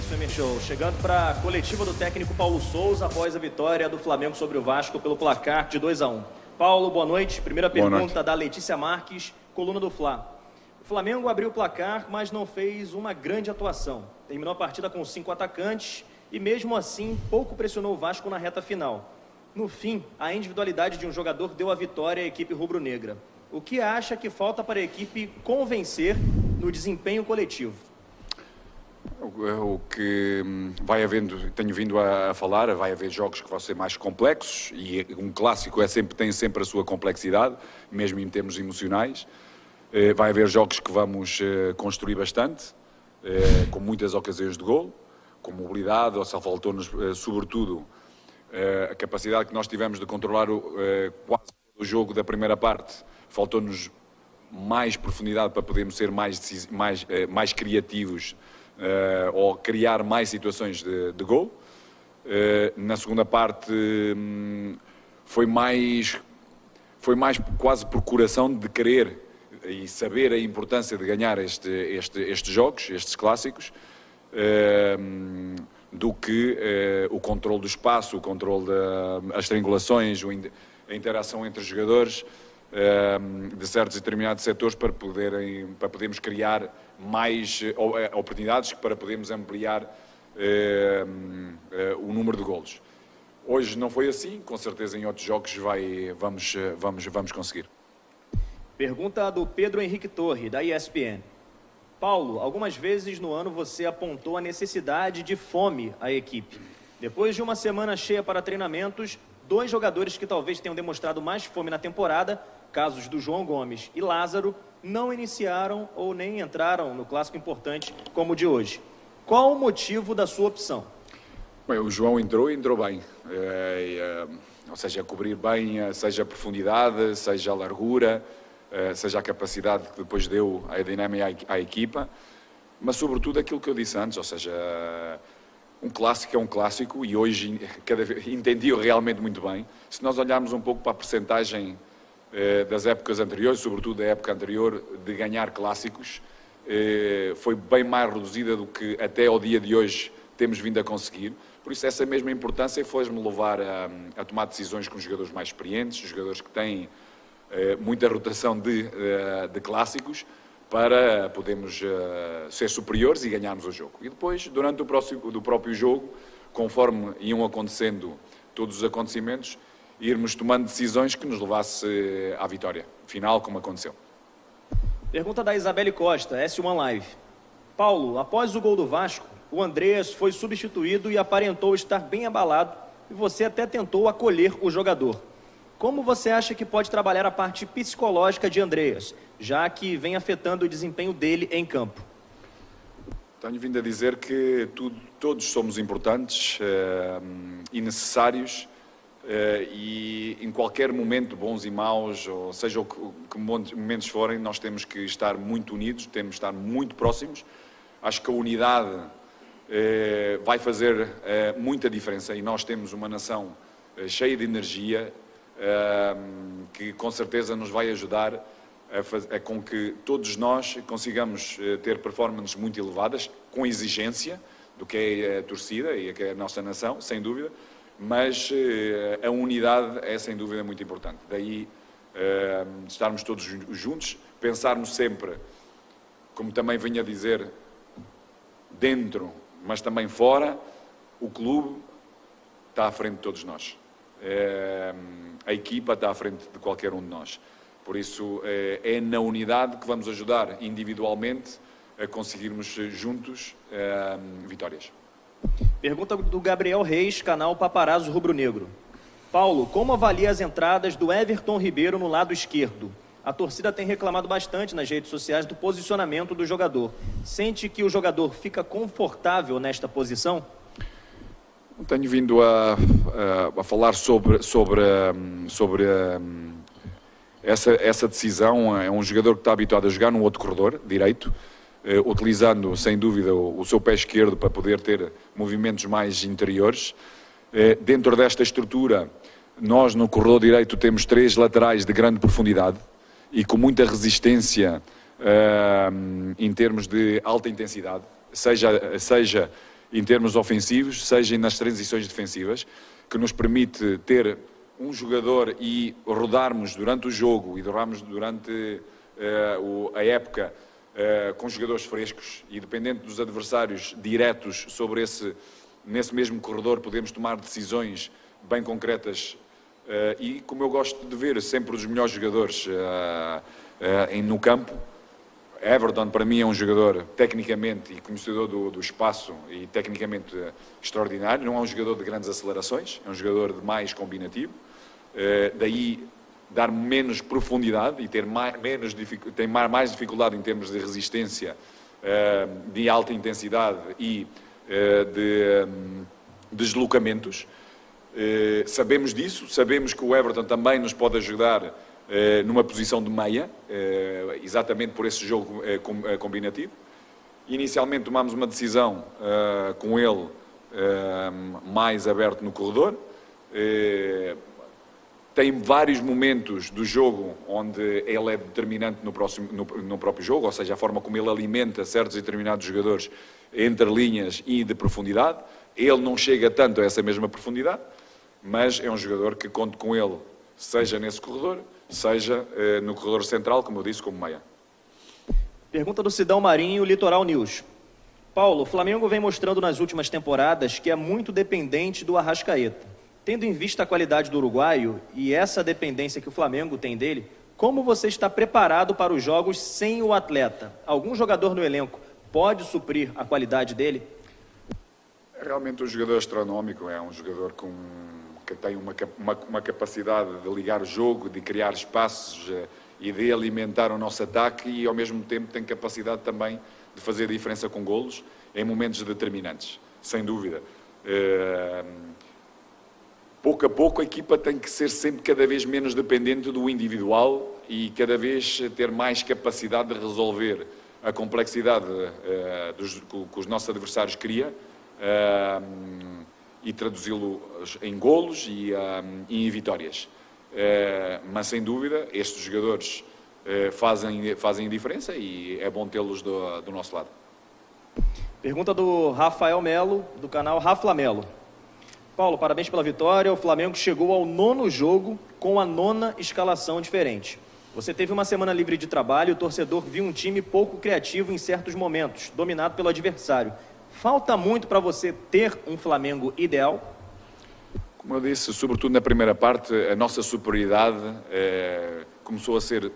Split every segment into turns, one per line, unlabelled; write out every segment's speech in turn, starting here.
Premier Show. Chegando para a coletiva do técnico Paulo Souza após a vitória do Flamengo sobre o Vasco pelo placar de 2-1. Paulo, boa noite. Primeira pergunta da Letícia Marques, coluna do Fla. O Flamengo abriu o placar, mas não fez uma grande atuação. Terminou a partida com 5 atacantes e mesmo assim pouco pressionou o Vasco na reta final. No fim, a individualidade de um jogador deu a vitória à equipe rubro-negra. O que acha que falta para a equipe convencer no desempenho coletivo?
O que vai havendo, tenho vindo a falar, vai haver jogos que vão ser mais complexos e um clássico tem sempre a sua complexidade, mesmo em termos emocionais. Vai haver jogos que vamos construir bastante, com muitas ocasiões de golo, com mobilidade, ou só faltou-nos, sobretudo, a capacidade que nós tivemos de controlar quase o jogo da primeira parte. Faltou-nos mais profundidade para podermos ser mais criativos ou criar mais situações de gol. Na segunda parte foi mais quase procuração de querer e saber a importância de ganhar estes jogos, estes clássicos, do que o controle do espaço, o controle das triangulações, a interação entre os jogadores de certos e determinados setores para podermos criar mais oportunidades, para podermos ampliar o número de golos. Hoje não foi assim, com certeza em outros jogos vamos conseguir.
Pergunta do Pedro Henrique Torre, da ESPN. Paulo, algumas vezes no ano você apontou a necessidade de fome à equipe. Depois de uma semana cheia para treinamentos, 2 jogadores que talvez tenham demonstrado mais fome na temporada, casos do João Gomes e Lázaro, não iniciaram ou nem entraram no clássico importante como o de hoje. Qual o motivo da sua opção?
Bem, o João entrou e entrou bem. Ou seja, cobrir bem, seja a profundidade, seja a largura, seja a capacidade que depois deu a dinâmica à equipa, mas sobretudo aquilo que eu disse antes, ou seja, um clássico é um clássico e hoje entendi-o realmente muito bem. Se nós olharmos um pouco para a percentagem das épocas anteriores, sobretudo da época anterior, de ganhar clássicos, foi bem mais reduzida do que até ao dia de hoje temos vindo a conseguir. Por isso essa mesma importância fez-me levar a tomar decisões com jogadores mais experientes, jogadores que têm muita rotação de clássicos, para podermos ser superiores e ganharmos o jogo. E depois, durante o próprio jogo, conforme iam acontecendo todos os acontecimentos, irmos tomando decisões que nos levasse à vitória final, como aconteceu.
Pergunta da Isabelle Costa, S1 Live. Paulo, após o gol do Vasco, o Andreas foi substituído e aparentou estar bem abalado e você até tentou acolher o jogador. Como você acha que pode trabalhar a parte psicológica de Andreas, já que vem afetando o desempenho dele em campo?
Tenho vindo a dizer que todos somos importantes e necessários e em qualquer momento, bons e maus, ou seja, que momentos forem, nós temos que estar muito unidos, temos que estar muito próximos. Acho que a unidade vai fazer muita diferença e nós temos uma nação cheia de energia, que com certeza nos vai ajudar a com que todos nós consigamos ter performances muito elevadas, com exigência do que é a torcida e que é a nossa nação, sem dúvida, mas a unidade é sem dúvida muito importante. Daí estarmos todos juntos, pensarmos sempre, como também venho a dizer, dentro, mas também fora, o clube está à frente de todos nós. A equipa está à frente de qualquer um de nós. Por isso, é na unidade que vamos ajudar individualmente a conseguirmos juntos vitórias.
Pergunta do Gabriel Reis, canal Paparazzo Rubro Negro. Paulo, como avalia as entradas do Everton Ribeiro no lado esquerdo? A torcida tem reclamado bastante nas redes sociais do posicionamento do jogador. Sente que o jogador fica confortável nesta posição?
Tenho vindo a falar sobre essa decisão. É um jogador que está habituado a jogar num outro corredor direito, utilizando sem dúvida o seu pé esquerdo para poder ter movimentos mais interiores. Dentro desta estrutura, nós no corredor direito temos 3 laterais de grande profundidade e com muita resistência em termos de alta intensidade, seja em termos ofensivos, seja nas transições defensivas, que nos permite ter um jogador e rodarmos durante o jogo e rodarmos durante a época com jogadores frescos e, dependendo dos adversários diretos sobre nesse mesmo corredor, podemos tomar decisões bem concretas e, como eu gosto de ver, sempre os melhores jogadores no campo. Everton, para mim, é um jogador tecnicamente e conhecedor do espaço e tecnicamente extraordinário. Não é um jogador de grandes acelerações, é um jogador de mais combinativo. Daí dar menos profundidade e ter mais dificuldade em termos de resistência de alta intensidade e de deslocamentos. Sabemos disso, sabemos que o Everton também nos pode ajudar numa posição de meia, exatamente por esse jogo combinativo. Inicialmente tomámos uma decisão com ele mais aberto no corredor. Tem vários momentos do jogo onde ele é determinante no próprio jogo, ou seja, a forma como ele alimenta certos e determinados jogadores entre linhas e de profundidade. Ele não chega tanto a essa mesma profundidade, mas é um jogador que conto com ele, seja nesse corredor, seja no corredor central, como eu disse, como meia.
Pergunta do Sidão Marinho, Litoral News. Paulo, o Flamengo vem mostrando nas últimas temporadas que é muito dependente do Arrascaeta. Tendo em vista a qualidade do uruguaio e essa dependência que o Flamengo tem dele, como você está preparado para os jogos sem o atleta? Algum jogador no elenco pode suprir a qualidade dele?
É realmente um jogador astronómico, é um jogador que tem uma capacidade de ligar o jogo, de criar espaços e de alimentar o nosso ataque e ao mesmo tempo tem capacidade também de fazer diferença com golos em momentos determinantes, sem dúvida. Pouco a pouco a equipa tem que ser sempre cada vez menos dependente do individual e cada vez ter mais capacidade de resolver a complexidade que os nossos adversários criam e traduzi-lo em golos e em vitórias. Mas sem dúvida estes jogadores fazem a diferença e é bom tê-los do nosso lado.
Pergunta do Rafael Melo, do canal Rafa Melo. Paulo, parabéns pela vitória. O Flamengo chegou ao 9º jogo com a 9ª escalação diferente. Você teve uma semana livre de trabalho e o torcedor viu um time pouco criativo em certos momentos, dominado pelo adversário. Falta muito para você ter um Flamengo ideal?
Como eu disse, sobretudo na primeira parte, a nossa superioridade começou a ser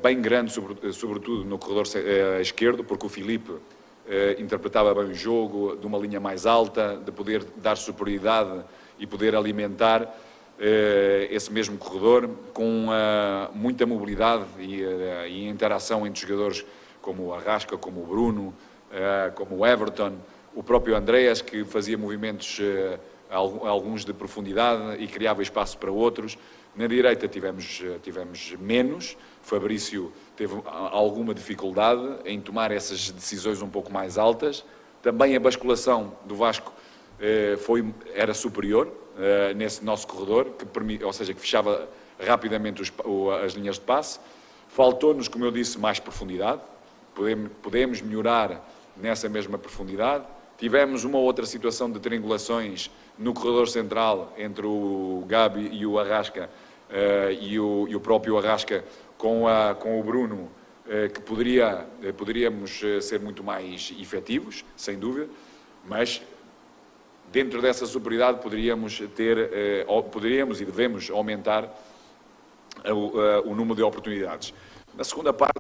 bem grande, sobretudo no corredor esquerdo, porque o Filipe interpretava bem o jogo, de uma linha mais alta, de poder dar superioridade e poder alimentar esse mesmo corredor com muita mobilidade e interação entre jogadores como o Arrasca, como o Bruno, como o Everton, o próprio Andreas, que fazia movimentos alguns de profundidade e criava espaço para outros. Na direita tivemos menos. Fabrício teve alguma dificuldade em tomar essas decisões um pouco mais altas. Também a basculação do Vasco era superior nesse nosso corredor, ou seja, que fechava rapidamente as linhas de passe. Faltou-nos, como eu disse, mais profundidade. Podemos melhorar nessa mesma profundidade. Tivemos uma outra situação de triangulações no corredor central entre o Gabi e o Arrasca e o próprio Arrasca com o Bruno, que poderíamos ser muito mais efetivos, sem dúvida, mas dentro dessa superioridade poderíamos e devemos aumentar o número de oportunidades. Na segunda parte,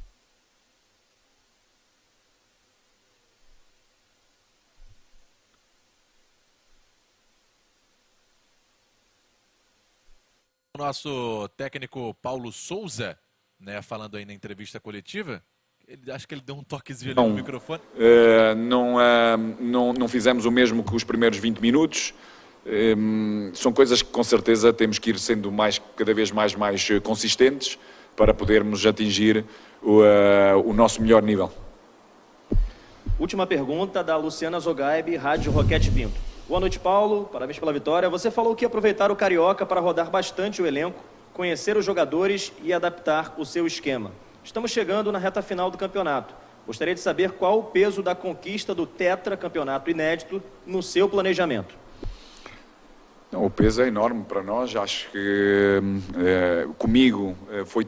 o nosso técnico Paulo Souza, né, falando aí na entrevista coletiva, acho que ele deu um toquezinho no microfone.
Não fizemos o mesmo que os primeiros 20 minutos. São coisas que com certeza temos que ir sendo cada vez mais consistentes para podermos atingir o nosso melhor nível.
Última pergunta da Luciana Zogaib, Rádio Roquete Pinto. Boa noite, Paulo. Parabéns pela vitória. Você falou que ia aproveitar o Carioca para rodar bastante o elenco, conhecer os jogadores e adaptar o seu esquema. Estamos chegando na reta final do campeonato. Gostaria de saber qual o peso da conquista do tetracampeonato inédito no seu planejamento.
Não, o peso é enorme para nós. Acho que comigo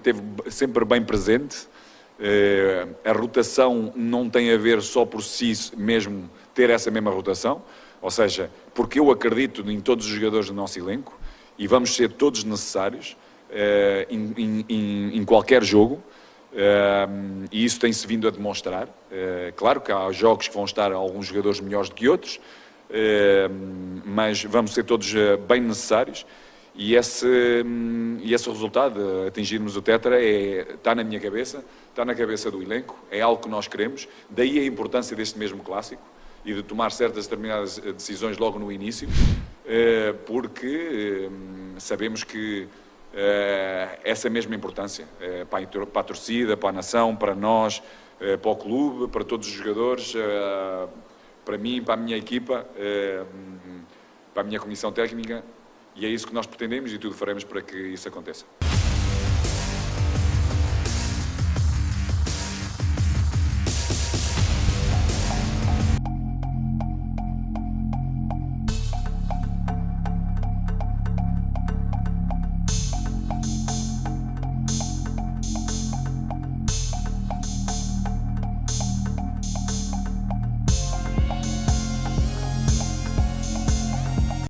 teve sempre bem presente. A rotação não tem a ver só por si mesmo ter essa mesma rotação, ou seja, porque eu acredito em todos os jogadores do nosso elenco e vamos ser todos necessários em qualquer jogo. E isso tem-se vindo a demonstrar. Claro que há jogos que vão estar alguns jogadores melhores do que outros, mas vamos ser todos bem necessários e esse resultado, atingirmos o Tetra, está na minha cabeça, está na cabeça do elenco, é algo que nós queremos, daí a importância deste mesmo clássico e de tomar certas determinadas decisões logo no início, porque sabemos que essa mesma importância para a torcida, para a nação, para nós, para o clube, para todos os jogadores, para mim, para a minha equipa, para a minha comissão técnica, e é isso que nós pretendemos e tudo faremos para que isso aconteça.